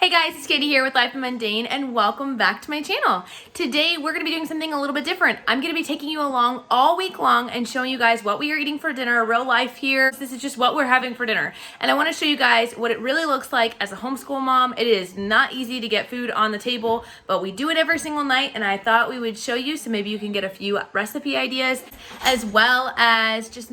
Hey guys, it's Katie here with Life Mundane and welcome back to my channel. Today we're going to be doing something a little bit different. I'm going to be taking you along all week long and showing you guys what we are eating for dinner, real life here. This is just what we're having for dinner. And I want to show you guys what it really looks like as a homeschool mom. It is not easy to get food on the table, but we do it every single night and I thought we would show you so maybe you can get a few recipe ideas as well as just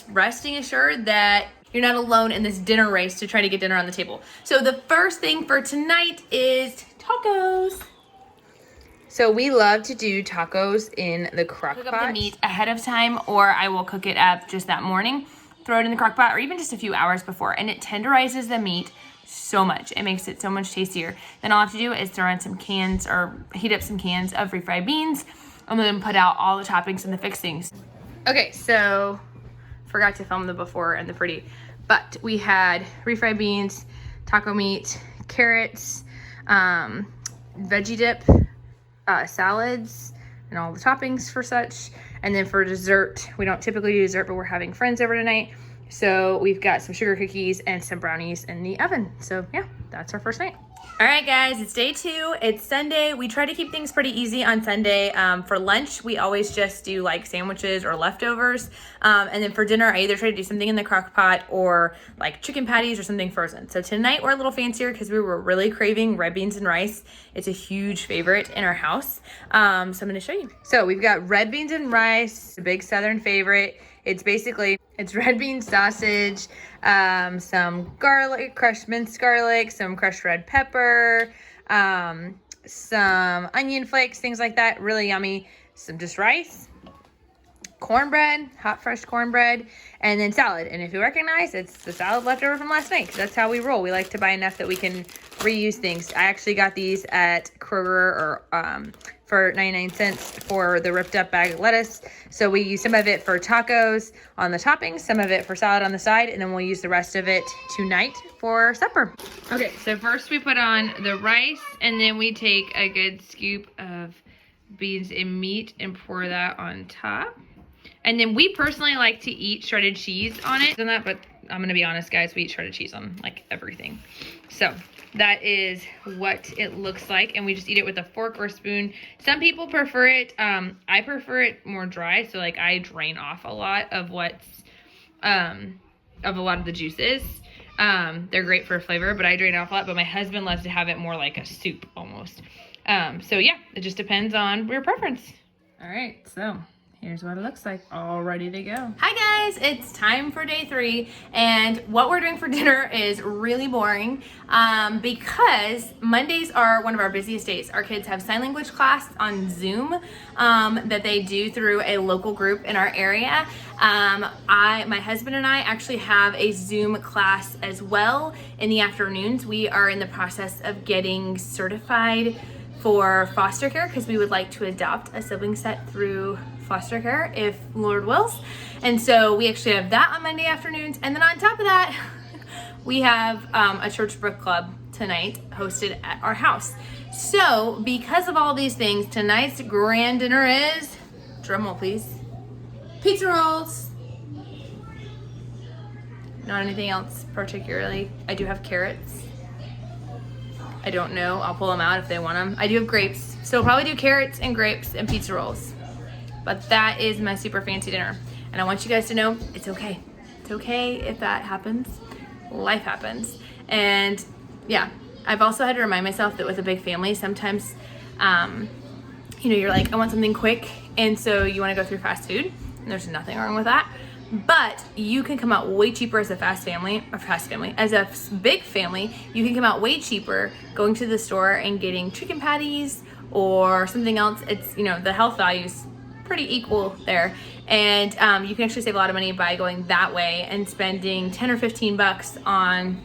resting assured that you're not alone in this dinner race to try to get dinner on the table. So the first thing for tonight is tacos. So we love to do tacos in the crock pot. Cook up the meat ahead of time, or I will cook it up just that morning, throw it in the crock pot, or even just a few hours before, and it tenderizes the meat so much. It makes it so much tastier. Then all I have to do is throw in some cans or heat up some cans of refried beans, and then put out all the toppings and the fixings. Okay, so forgot to film the before and the pretty, but we had refried beans, taco meat, carrots, veggie dip, salads, and all the toppings for such. And then for dessert, we don't typically do dessert, but we're having friends over tonight. So we've got some sugar cookies and some brownies in the oven. So yeah, that's our first night. All right, guys, it's day 2. It's Sunday. We try to keep things pretty easy on Sunday. For lunch, we always just do like sandwiches or leftovers. And then for dinner, I either try to do something in the crock pot or like chicken patties or something frozen. So tonight we're a little fancier because we were really craving red beans and rice. It's a huge favorite in our house. So I'm gonna show you. So we've got red beans and rice, a big Southern favorite. It's red bean sausage, some garlic, crushed minced garlic, some crushed red pepper, some onion flakes, things like that. Really yummy. Some just rice, cornbread, hot fresh cornbread, and then salad. And if you recognize, it's the salad left over from last night because that's how we roll. We like to buy enough that we can reuse things. I actually got these at Kroger or for 99 cents for the ripped up bag of lettuce. So we use some of it for tacos on the toppings, some of it for salad on the side, and then we'll use the rest of it tonight for supper. Okay, so first we put on the rice, and then we take a good scoop of beans and meat and pour that on top. And then we personally like to eat shredded cheese on it. But I'm gonna be honest, guys, we eat shredded cheese on like everything. So that is what it looks like, and we just eat it with a fork or spoon. Some people prefer it. I prefer it more dry, so like I drain off a lot of the juices. They're great for flavor, but I drain off a lot. But my husband loves to have it more like a soup almost. So yeah, it just depends on your preference. All right, so here's what it looks like, all ready to go. Hi guys, it's time for day 3, and what we're doing for dinner is really boring because Mondays are one of our busiest days. Our kids have sign language class on Zoom that they do through a local group in our area. My husband and I actually have a Zoom class as well in the afternoons. We are in the process of getting certified for foster care because we would like to adopt a sibling set through foster care if Lord wills. And so we actually have that on Monday afternoons. And then on top of that, we have a church book club tonight hosted at our house. So because of all these things, tonight's grand dinner is, drum roll please, pizza rolls. Not anything else particularly. I do have carrots. I don't know, I'll pull them out if they want them. I do have grapes, so I'll probably do carrots and grapes and pizza rolls. But that is my super fancy dinner. And I want you guys to know it's okay. It's okay if that happens. Life happens. And yeah, I've also had to remind myself that with a big family, sometimes, you're like, I want something quick. And so you want to go through fast food. And there's nothing wrong with that. But you can come out way cheaper as a as a big family, you can come out way cheaper going to the store and getting chicken patties or something else. It's, the health value's pretty equal there. And you can actually save a lot of money by going that way and spending 10 or 15 bucks on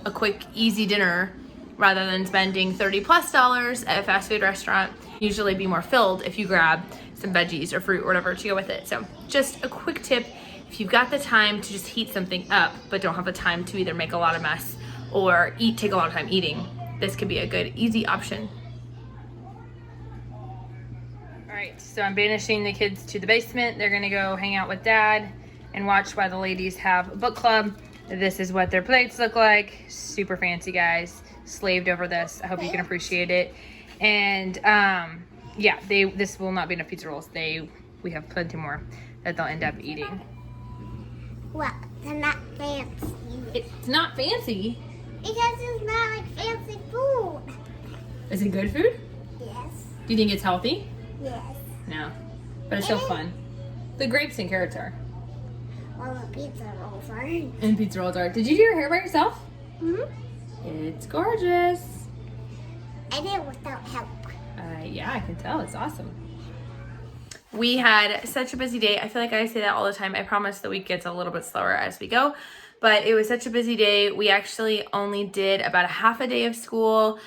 a quick, easy dinner rather than spending $30+ at a fast food restaurant. Usually be more filled if you grab some veggies or fruit or whatever to go with it. So just a quick tip. If you've got the time to just heat something up, but don't have the time to either make a lot of mess or take a lot of time eating, this could be a good, easy option. All right, so I'm banishing the kids to the basement. They're gonna go hang out with Dad and watch while the ladies have a book club. This is what their plates look like. Super fancy, guys. slaved over this. I hope you can appreciate it. And yeah, this will not be enough pizza rolls. We have plenty more that they'll end up eating. Well, they're not fancy. It's not fancy. Because it's not like fancy food. Is it good food? Yes. Do you think it's healthy? Yes. No, but it's still fun. The grapes and carrots are. Well, the pizza rolls are. And pizza rolls are. Did you do your hair by yourself? It's gorgeous. I did it without help. Yeah, I can tell. It's awesome. We had such a busy day. I feel like I say that all the time. I promise the week gets a little bit slower as we go. But it was such a busy day. We actually only did about a half a day of school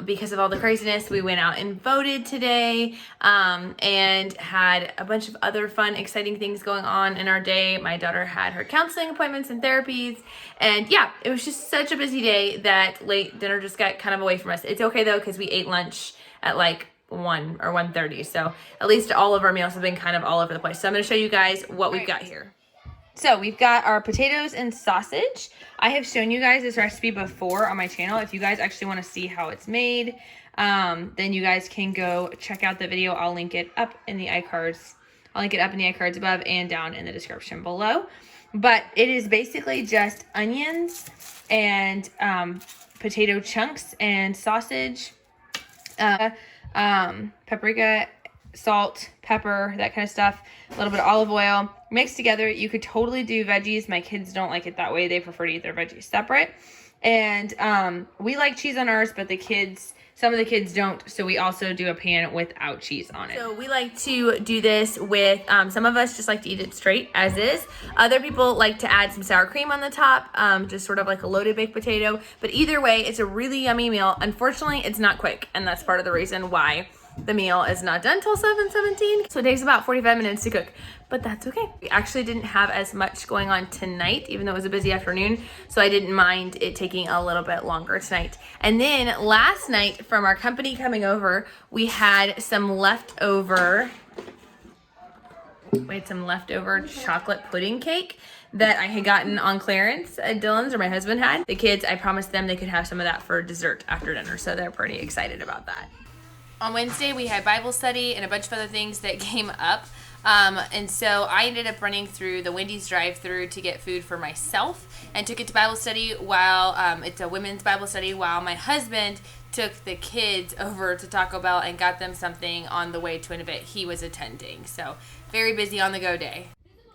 because of all the craziness. We went out and voted today and had a bunch of other fun, exciting things going on in our day. My daughter had her counseling appointments and therapies. And yeah, it was just such a busy day that late dinner just got kind of away from us. It's okay though, because we ate lunch at like 1 or 1:30. So at least all of our meals have been kind of all over the place. So I'm going to show you guys what we've got here. So we've got our potatoes and sausage. I have shown you guys this recipe before on my channel. If you guys actually want to see how it's made, then you guys can go check out the video. I'll link it up in the iCards. I'll link it up in the iCards above and down in the description below. But it is basically just onions and potato chunks and sausage, paprika, salt, pepper, that kind of stuff, a little bit of olive oil mixed together. You could totally do veggies. My kids don't like it that way. They prefer to eat their veggies separate. And we like cheese on ours, but some of the kids don't. So we also do a pan without cheese on it. So we like to do this with, some of us just like to eat it straight as is. Other people like to add some sour cream on the top, just sort of like a loaded baked potato. But either way, it's a really yummy meal. Unfortunately, it's not quick. And that's part of the reason why the meal is not done till 7:17. So it takes about 45 minutes to cook, but that's okay. We actually didn't have as much going on tonight, even though it was a busy afternoon. So I didn't mind it taking a little bit longer tonight. And then last night from our company coming over, we had some leftover chocolate pudding cake that I had gotten on clearance at Dylan's, or my husband had. The kids, I promised them they could have some of that for dessert after dinner. So they're pretty excited about that. On Wednesday, we had Bible study and a bunch of other things that came up. And so I ended up running through the Wendy's drive-thru to get food for myself and took it to Bible study while it's a women's Bible study, while my husband took the kids over to Taco Bell and got them something on the way to an event he was attending. So very busy on the go day.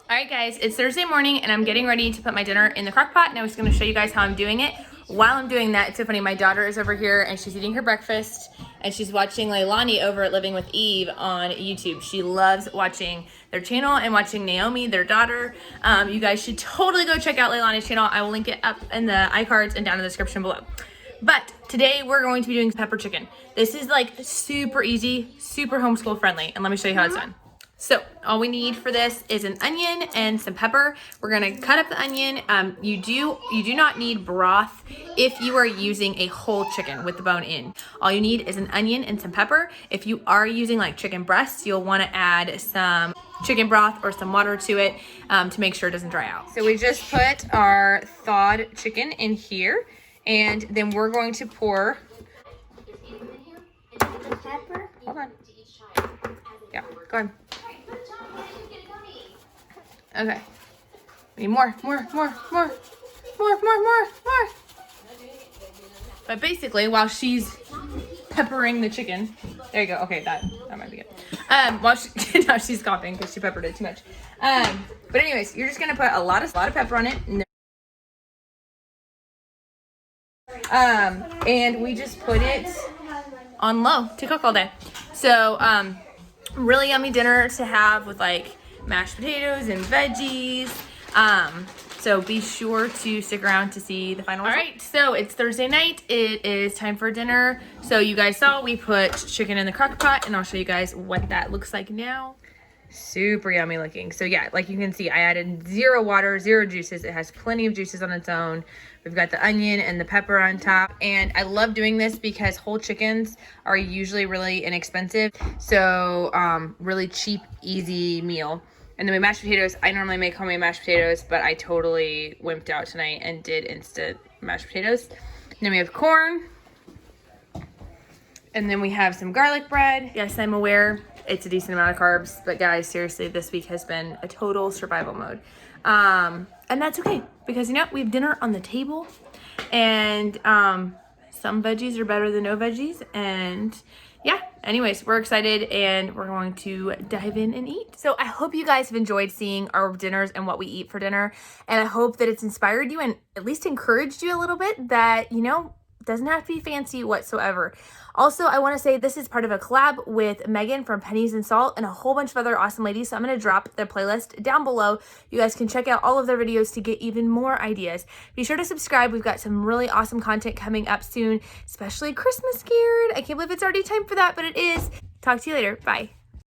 All right, guys, it's Thursday morning and I'm getting ready to put my dinner in the crock pot, and I was going to show you guys how I'm doing it. While I'm doing that, it's so funny, my daughter is over here and she's eating her breakfast and she's watching Leilani over at Living with Eve on YouTube. She loves watching their channel and watching Naomi, their daughter. You guys should totally go check out Leilani's channel. I will link it up in the iCards and down in the description below. But today we're going to be doing pepper chicken. This is like super easy, super homeschool friendly, and let me show you how it's done. So all we need for this is an onion and some pepper. We're gonna cut up the onion. You do not need broth if you are using a whole chicken with the bone in. All you need is an onion and some pepper. If you are using like chicken breasts, you'll wanna add some chicken broth or some water to it to make sure it doesn't dry out. So we just put our thawed chicken in here, and then we're going to pour The pepper? Hold on. Yeah, go ahead. Okay. We need more. But basically, while she's peppering the chicken, there you go. Okay, that might be good. While now she's coughing because she peppered it too much. But anyways, you're just gonna put a lot of pepper on it. And we just put it on low to cook all day. So, really yummy dinner to have with like mashed potatoes and veggies. So be sure to stick around to see the final result. All right, so it's Thursday night. It is time for dinner. So you guys saw we put chicken in the crock pot, and I'll show you guys what that looks like now. Super yummy looking. So yeah, like you can see, I added 0 water, 0 juices. It has plenty of juices on its own. We've got the onion and the pepper on top. And I love doing this because whole chickens are usually really inexpensive. So really cheap, easy meal. And then my mashed potatoes, I normally make homemade mashed potatoes, but I totally wimped out tonight and did instant mashed potatoes. Then we have corn. And then we have some garlic bread. Yes, I'm aware it's a decent amount of carbs, but guys, seriously, this week has been a total survival mode. And that's okay, because you know, we have dinner on the table, and some veggies are better than no veggies, and yeah, anyways, we're excited and we're going to dive in and eat. So I hope you guys have enjoyed seeing our dinners and what we eat for dinner. And I hope that it's inspired you and at least encouraged you a little bit that, you know, it doesn't have to be fancy whatsoever. Also, I want to say this is part of a collab with Megan from Pennies and Salt and a whole bunch of other awesome ladies. So I'm going to drop their playlist down below. You guys can check out all of their videos to get even more ideas. Be sure to subscribe. We've got some really awesome content coming up soon, especially Christmas geared. I can't believe it's already time for that, but it is. Talk to you later. Bye.